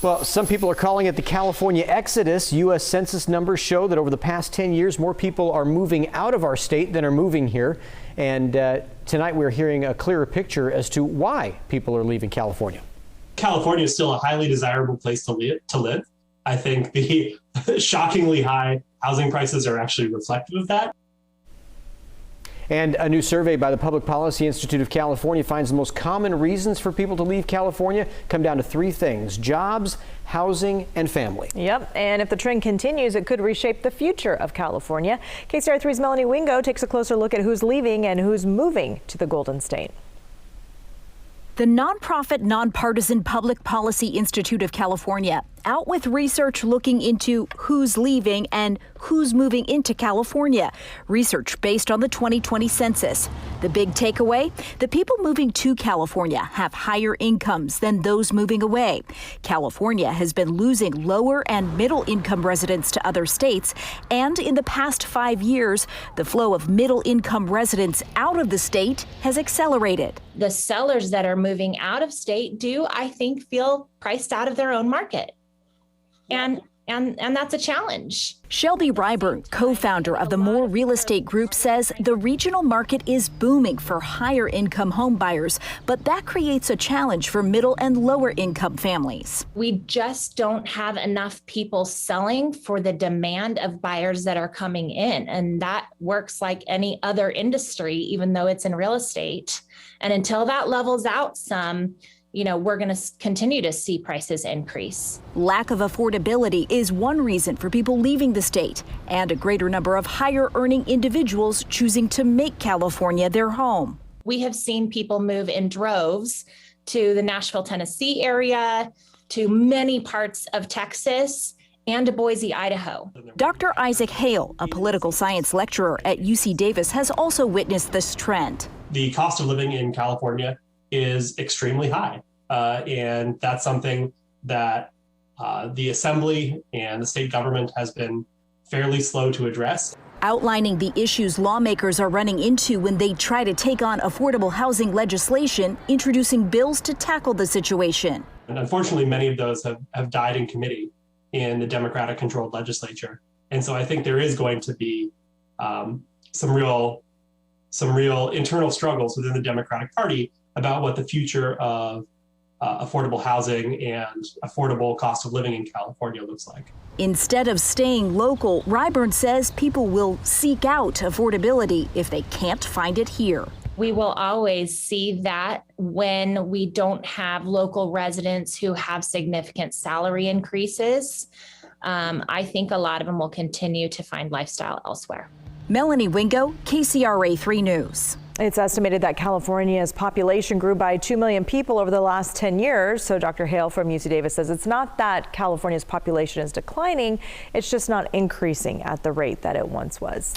Well, some people are calling it the California exodus. U.S. Census numbers show that over the past 10 years, more people are moving out of our state than are moving here. And tonight we're hearing a clearer picture as to why people are leaving California. California is still a highly desirable place to live. I think the shockingly high housing prices are actually reflective of that. And a new survey by the Public Policy Institute of California finds the most common reasons for people to leave California come down to three things: jobs, housing, and family. Yep, and if the trend continues, it could reshape the future of California. KCRA3's Melanie Wingo takes a closer look at who's leaving and who's moving to the Golden State. The nonprofit, nonpartisan Public Policy Institute of California out with research looking into who's leaving and who's moving into California. Research based on the 2020 census. The big takeaway? The people moving to California have higher incomes than those moving away. California has been losing lower and middle income residents to other states. And in the past 5 years, the flow of middle income residents out of the state has accelerated. The sellers that are moving out of state do, I think, feel priced out of their own market. And that's a challenge. Shelby Ryburn, co-founder of the More Real Estate Group, says the regional market is booming for higher income home buyers, but that creates a challenge for middle and lower income families. We just don't have enough people selling for the demand of buyers that are coming in. And that works like any other industry, even though it's in real estate. And until that levels out some, we're going to continue to see prices increase. Lack of affordability is one reason for people leaving the state, and a greater number of higher earning individuals choosing to make California their home. We have seen people move in droves to the Nashville, Tennessee area, to many parts of Texas, and to Boise, Idaho. Dr. Isaac Hale, a political science lecturer at UC Davis, has also witnessed this trend. The cost of living in California is extremely high. And that's something that the Assembly and the state government has been fairly slow to address. Outlining the issues lawmakers are running into when they try to take on affordable housing legislation, introducing bills to tackle the situation. And unfortunately, many of those have died in committee in the Democratic-controlled legislature. And so I think there is going to be some real internal struggles within the Democratic Party about what the future of affordable housing and affordable cost of living in California looks like. Instead of staying local, Ryburn says people will seek out affordability if they can't find it here. We will always see that when we don't have local residents who have significant salary increases. I think a lot of them will continue to find lifestyle elsewhere. Melanie Wingo, KCRA 3 News. It's estimated that California's population grew by 2 million people over the last 10 years. So Dr. Hale from UC Davis says it's not that California's population is declining, it's just not increasing at the rate that it once was.